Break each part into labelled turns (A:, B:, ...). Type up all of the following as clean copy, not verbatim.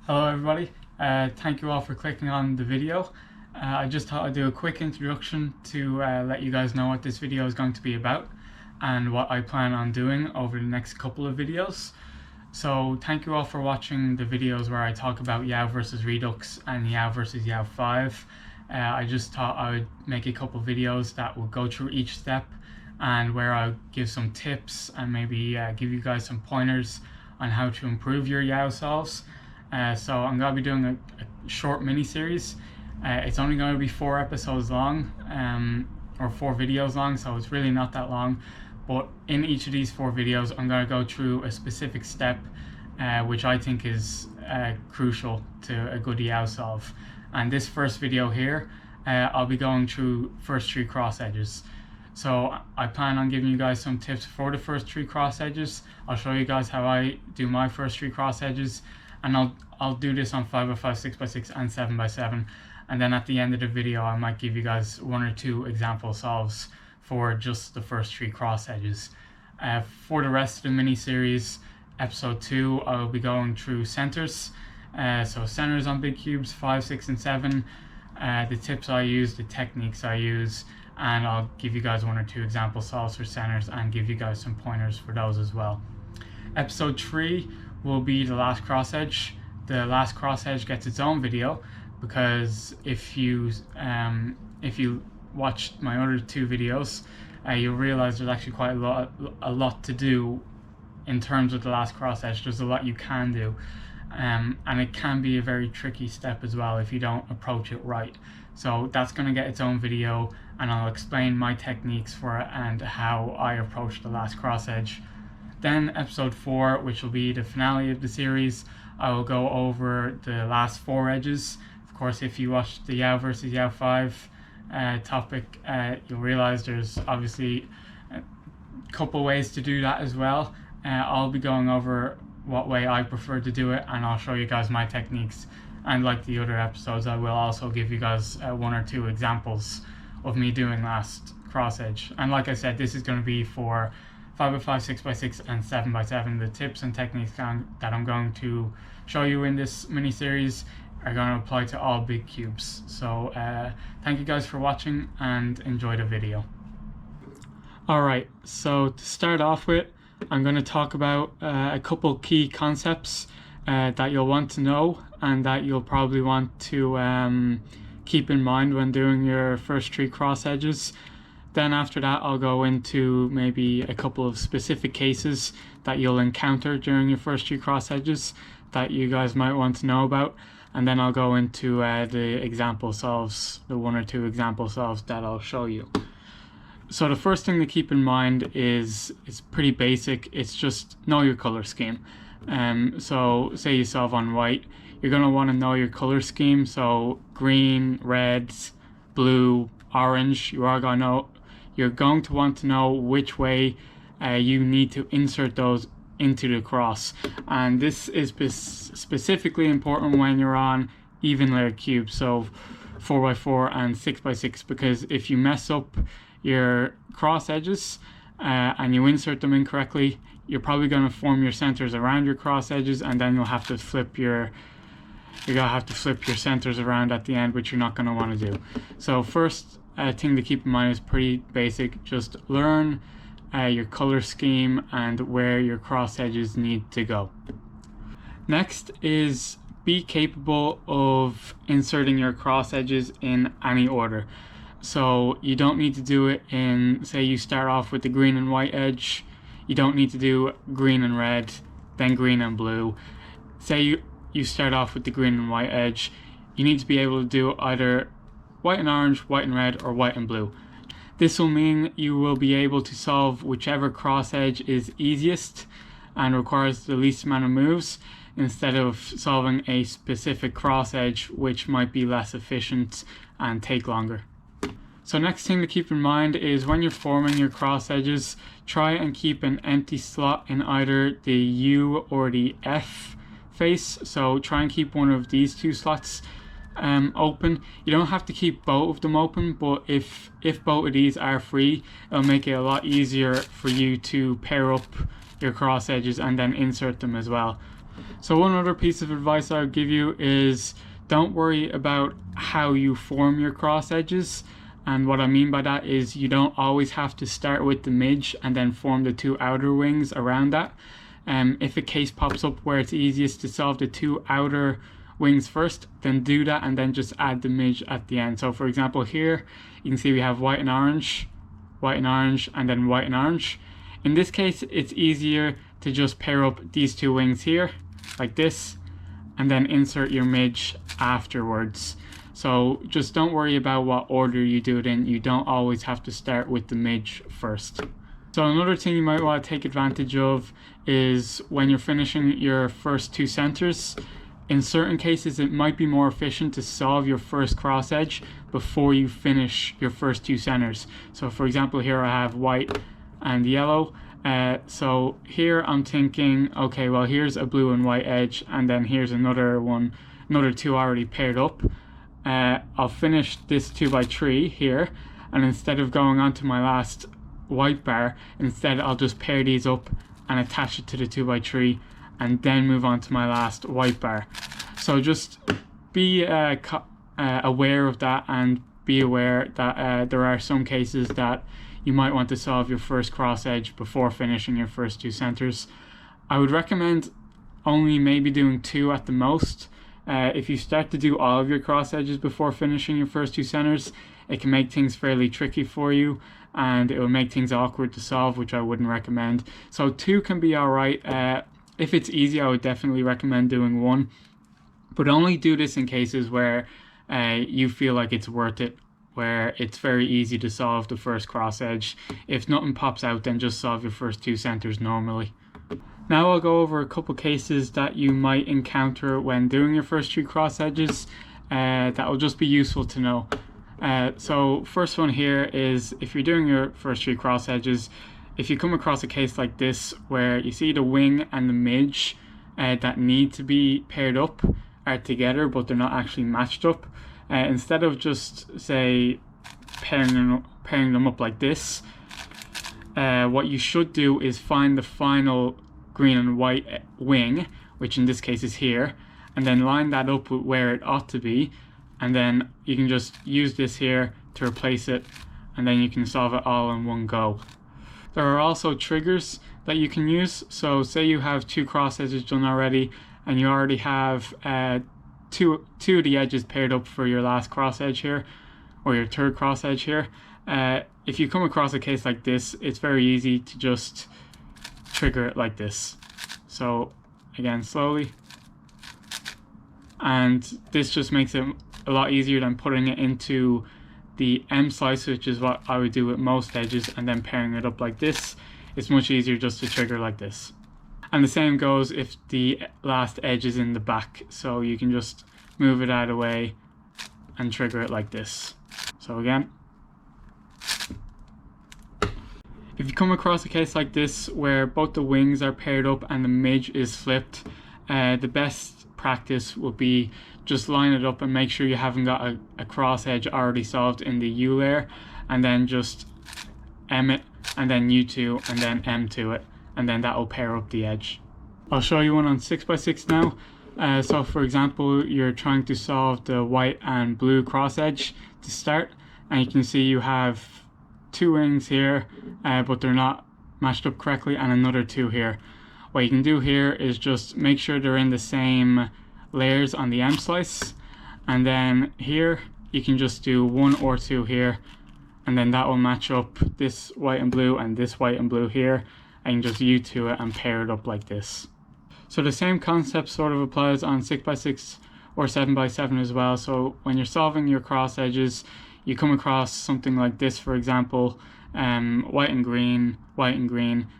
A: Hello everybody, thank you all for clicking on the video. I just thought I'd do a quick introduction to let you guys know what this video is going to be about and what I plan on doing over the next couple of videos. So thank you all for watching the videos where I talk about Yau versus Redux and Yau versus Yau 5. I just thought I would make a couple videos that will go through each step and where I'll give some tips and maybe give you guys some pointers on how to improve your Yau solves. So I'm going to be doing a short mini-series. It's only going to be 4 episodes long, or 4 videos long, so it's really not that long. But in each of these 4 videos, I'm going to go through a specific step, which I think is crucial to a good Yau solve. And this first video here, I'll be going through first 3 cross edges. So I plan on giving you guys some tips for the first 3 cross edges. I'll show you guys how I do my first 3 cross edges. And I'll do this on 5x5, 6x6 and 7x7, and then at the end of the video I might give you guys 1 or 2 example solves for just the first 3 cross edges. For the rest of the mini series, episode 2, I'll be going through centers. So centers on big cubes 5, 6 and 7, the tips I use, the techniques I use, and I'll give you guys 1 or 2 example solves for centers and give you guys some pointers for those as well. Episode 3 will be the last cross edge. The last cross edge gets its own video because if you watched my other 2 videos, you'll realize there's actually quite a lot to do in terms of the last cross edge. There's a lot you can do, and it can be a very tricky step as well if you don't approach it right. So that's going to get its own video, and I'll explain my techniques for it and how I approach the last cross edge. Then episode 4, which will be the finale of the series, I will go over the last 4 edges. Of course, if you watched the Yau versus Yau 5 topic, you'll realize there's obviously a couple ways to do that as well. I'll be going over what way I prefer to do it, and I'll show you guys my techniques. And like the other episodes, I will also give you guys 1 or 2 examples of me doing last cross edge. And like I said, this is going to be for 5x5, 6x6 and 7x7. The tips and techniques that I'm going to show you in this mini series are going to apply to all big cubes. So thank you guys for watching and enjoy the video. Alright, so to start off with, I'm going to talk about a couple key concepts that you'll want to know and that you'll probably want to keep in mind when doing your first 3 cross edges. Then after that, I'll go into maybe a couple of specific cases that you'll encounter during your first 3 cross edges that you guys might want to know about. And then I'll go into the example solves, the 1 or 2 example solves that I'll show you. So the first thing to keep in mind is it's pretty basic. It's just know your color scheme. So say you solve on white, you're going to want to know your color scheme. So green, red, blue, orange, you're going to want to know which way you need to insert those into the cross. And this is specifically important when you're on even layered cubes, so 4x4 and 6x6, because if you mess up your cross edges and you insert them incorrectly, you're probably going to form your centers around your cross edges, and then you'll have to flip your centers around at the end, which you're not going to want to do. So first thing to keep in mind is pretty basic. Just learn your color scheme and where your cross edges need to go. Next is be capable of inserting your cross edges in any order. So you don't need to do it in, say you start off with the green and white edge, you don't need to do green and red, then green and blue. Say you start off with the green and white edge, you need to be able to do either white and orange, white and red, or white and blue. This will mean you will be able to solve whichever cross edge is easiest and requires the least amount of moves, instead of solving a specific cross edge which might be less efficient and take longer. So next thing to keep in mind is when you're forming your cross edges, try and keep an empty slot in either the U or the F face. So try and keep one of these 2 slots open. You don't have to keep both of them open, but if both of these are free, it'll make it a lot easier for you to pair up your cross edges and then insert them as well. So one other piece of advice I would give you is don't worry about how you form your cross edges. And what I mean by that is you don't always have to start with the midge and then form the two outer wings around that. If a case pops up where it's easiest to solve the two outer wings first, then do that and then just add the midge at the end. So for example here, you can see we have white and orange, and then white and orange. In this case, it's easier to just pair up these two wings here, like this, and then insert your midge afterwards. So just don't worry about what order you do it in. You don't always have to start with the midge first. So another thing you might want to take advantage of is when you're finishing your first two centers, in certain cases it might be more efficient to solve your first cross edge before you finish your first two centers. So for example, here I have white and yellow. So here I'm thinking, okay, well here's a blue and white edge, and then here's another two already paired up. I'll finish this 2x3 here, and instead of going on to my last white bar, instead I'll just pair these up and attach it to the 2x3 and then move on to my last white bar. So just be aware of that, and be aware that there are some cases that you might want to solve your first cross edge before finishing your first two centers. I would recommend only maybe doing two at the most. If you start to do all of your cross edges before finishing your first two centers, it can make things fairly tricky for you, and it will make things awkward to solve, which I wouldn't recommend. So two can be alright. If it's easy, I would definitely recommend doing one, but only do this in cases where you feel like it's worth it, where it's very easy to solve the first cross edge. If nothing pops out, then just solve your first two centers normally. Now I'll go over a couple cases that you might encounter when doing your first three cross edges that will just be useful to know. So first one here is, if you're doing your first three cross edges, if you come across a case like this where you see the wing and the midge that need to be paired up are together but they're not actually matched up, instead of just say pairing them up like this, what you should do is find the final green and white wing, which in this case is here, and then line that up with where it ought to be, and then you can just use this here to replace it, and then you can solve it all in one go. There are also triggers that you can use. So say you have two cross edges done already, and you already have two of the edges paired up for your last cross edge here, or your third cross edge here. If you come across a case like this, it's very easy to just trigger it like this. So again, slowly, and this just makes it a lot easier than putting it into the M slice, which is what I would do with most edges, and then pairing it up like this. It's much easier just to trigger like this. And the same goes if the last edge is in the back, so you can just move it out of the way and trigger it like this. So again, if you come across a case like this where both the wings are paired up and the midge is flipped, the best practice will be just line it up and make sure you haven't got a cross edge already solved in the U layer, and then just M it, and then U2, and then M to it, and then that will pair up the edge. I'll show you one on 6x6 now. So for example, you're trying to solve the white and blue cross edge to start, and you can see you have two wings here, but they're not matched up correctly, and another two here. What you can do here is just make sure they're in the same layers on the M slice, and then here you can just do one or two here, and then that will match up this white and blue and this white and blue here, and just U2 it and pair it up like this. So the same concept sort of applies on 6x6 or 7x7 as well. So when you're solving your cross edges, you come across something like this, for example, white and green,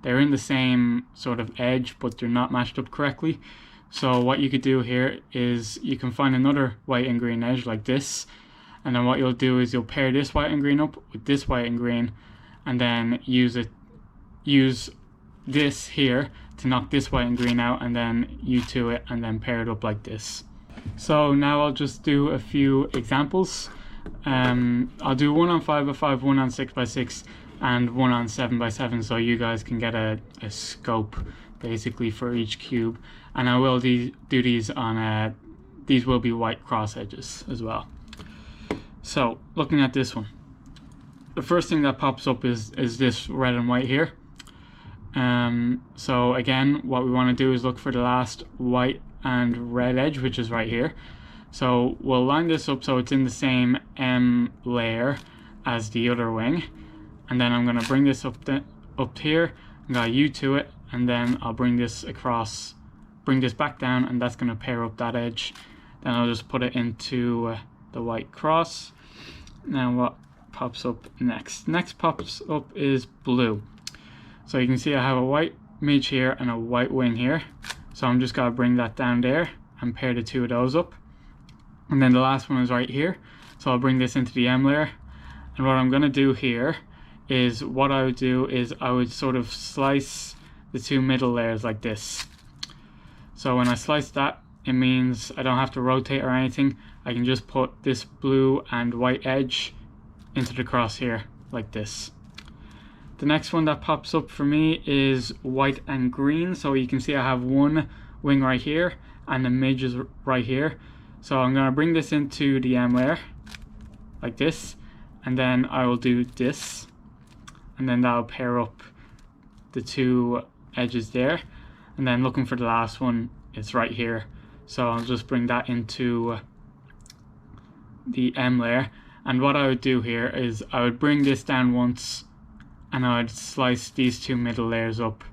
A: they're in the same sort of edge but they're not matched up correctly. So what you could do here is you can find another white and green edge like this, and then what you'll do is you'll pair this white and green up with this white and green, and then use this here to knock this white and green out, and then U2 it and then pair it up like this. So now I'll just do a few examples. I'll do one on 5x5, one on 6x6, and one on 7x7, so you guys can get a scope basically for each cube. and I will do these on these will be white cross edges as well. So looking at this one, the first thing that pops up is this red and white here. So again, what we want to do is look for the last white and red edge, which is right here. So we'll line this up so it's in the same M layer as the other wing, and then I'm going to bring this up here. I'm going to U to it, and then I'll bring this across, bring this back down, and that's going to pair up that edge. Then I'll just put it into the white cross. Now what pops up next? Next pops up is blue. So you can see I have a white midge here and a white wing here. So I'm just going to bring that down there and pair the two of those up. And then the last one is right here. So I'll bring this into the M layer. And what I'm going to do here is, what I would do is I would sort of slice the two middle layers like this. So when I slice that, it means I don't have to rotate or anything. I can just put this blue and white edge into the cross here like this. The next one that pops up for me is white and green. So you can see I have one wing right here and the midge is right here. So I'm going to bring this into the M layer like this, and then I will do this, and then that'll pair up the two edges there. And then looking for the last one, it's right here. So I'll just bring that into the M layer. And what I would do here is I would bring this down once, and I would slice these two middle layers up,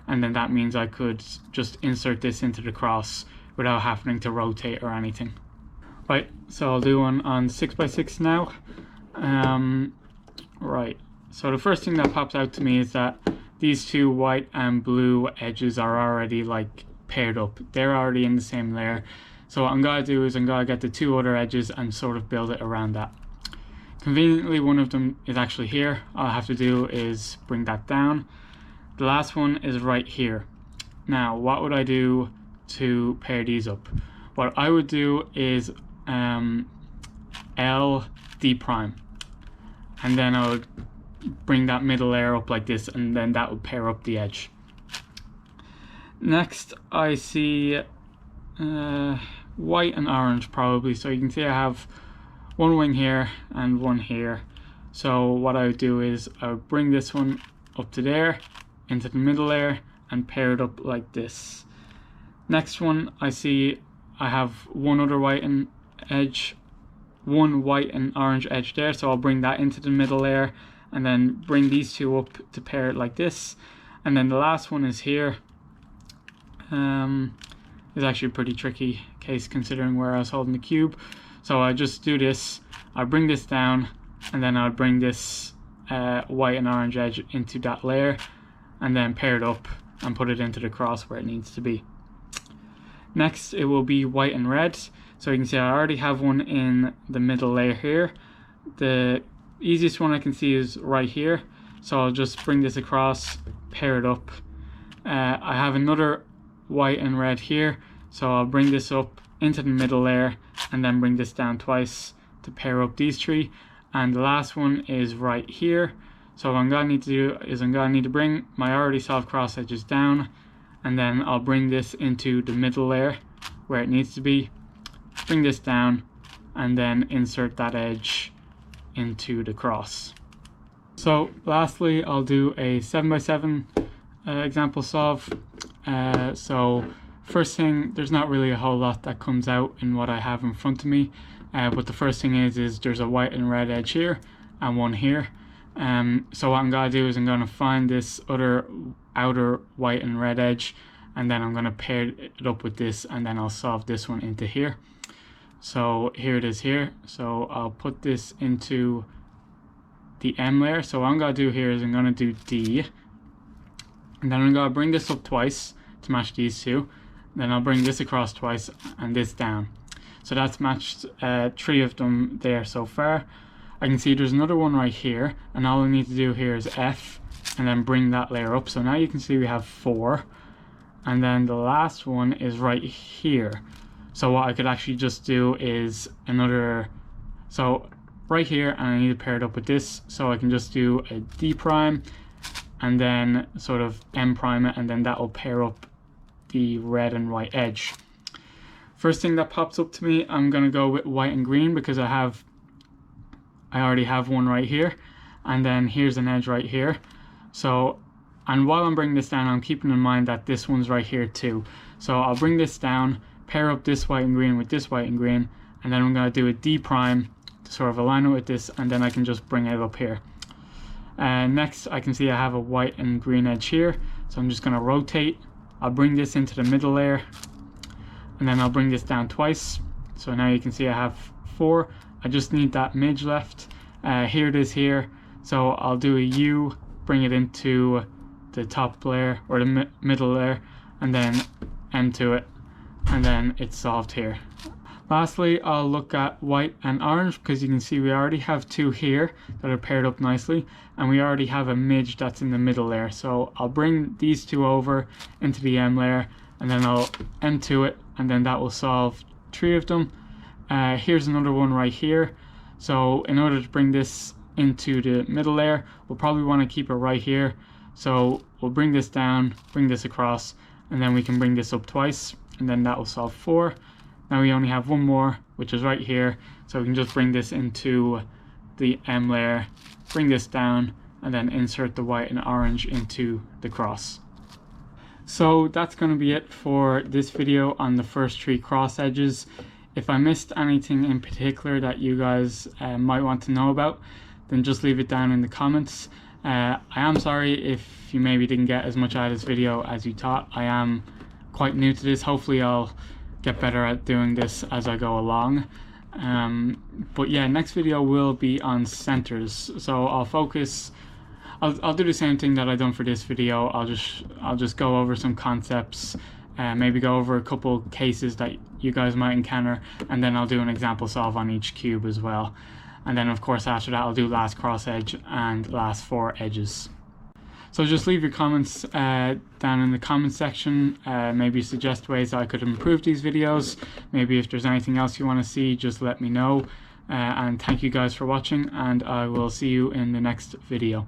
A: and then that means I could just insert this into the cross without having to rotate or anything. Right, so I'll do one on 6x6 now. Right, so the first thing that pops out to me is that these two white and blue edges are already like paired up. They're already in the same layer. So what I'm going to do is I'm going to get the two other edges and sort of build it around that. Conveniently, one of them is actually here. All I have to do is bring that down. The last one is right here. Now, what would I do to pair these up? What I would do is L D prime, and then I would bring that middle layer up like this, and then that would pair up the edge. Next I see white and orange probably. So you can see I have one wing here and one here. So what I would do is I would bring this one up to there into the middle layer and pair it up like this. Next one, I see I have one other white and edge, one white and orange edge there, so I'll bring that into the middle layer and then bring these two up to pair it like this. And then the last one is here. It's actually a pretty tricky case considering where I was holding the cube. So I just do this, I bring this down, and then I'll bring this white and orange edge into that layer, and then pair it up and put it into the cross where it needs to be. Next it will be white and red. So you can see I already have one in the middle layer here. The easiest one I can see is right here. So I'll just bring this across, pair it up. I have another white and red here. So I'll bring this up into the middle layer and then bring this down twice to pair up these three. And the last one is right here. So what I'm going to need to do is I'm going to need to bring my already solved cross edges down, and then I'll bring this into the middle layer where it needs to be, bring this down, and then insert that edge into the cross. So lastly, I'll do a 7x7 example solve. So first thing, there's not really a whole lot that comes out in what I have in front of me, but the first thing is there's a white and red edge here and one here. So what I'm going to do is I'm going to find this other outer white and red edge, and then I'm going to pair it up with this, and then I'll solve this one into here. So here it is here. So I'll put this into the M layer. So what I'm going to do here is I'm going to do D, and then I'm going to bring this up twice to match these two. Then I'll bring this across twice and this down. So that's matched 3 of them there so far. I can see there's another one right here, and all I need to do here is F and then bring that layer up. So now you can see we have 4, and then the last one is right here. So what I could actually just do is another, so right here, and I need to pair it up with this, so I can just do a D prime and then sort of M prime it, and then that will pair up the red and white edge. First thing that pops up to me, I'm going to go with white and green because I already have one right here, and then here's an edge right here. So, and while I'm bringing this down, I'm keeping in mind that this one's right here too. So I'll bring this down, pair up this white and green with this white and green, and then I'm going to do a D prime to sort of align it with this, and then I can just bring it up here. Next, I can see I have a white and green edge here, so I'm just going to rotate. I'll bring this into the middle layer, and then I'll bring this down twice. So now you can see I have 4. I just need that midge left. Here it is here. So I'll do a U, bring it into the top layer or the middle layer, and then end to it, and then it's solved here. Lastly, I'll look at white and orange because you can see we already have 2 here that are paired up nicely, and we already have a midge that's in the middle layer. So I'll bring these 2 over into the M layer, and then I'll end to it, and then that will solve 3 of them. Here's another one right here. So in order to bring this into the middle layer, we'll probably want to keep it right here. So we'll bring this down, bring this across, and then we can bring this up twice, and then that will solve 4. Now we only have 1 more, which is right here, so we can just bring this into the M layer, bring this down, and then insert the white and orange into the cross. So that's going to be it for this video on the first 3 cross edges. If I missed anything in particular that you guys might want to know about, then just leave it down in the comments. I am sorry if you maybe didn't get as much out of this video as you thought. I am quite new to this. Hopefully I'll get better at doing this as I go along. But yeah, next video will be on centers. So I'll focus. I'll do the same thing that I've done for this video. I'll just go over some concepts, maybe go over a couple cases that you guys might encounter, and then I'll do an example solve on each cube as well. And then of course after that I'll do last cross edge and last 4 edges. So just leave your comments down in the comment section. Maybe suggest ways I could improve these videos. Maybe if there's anything else you want to see, just let me know. And thank you guys for watching, and I will see you in the next video.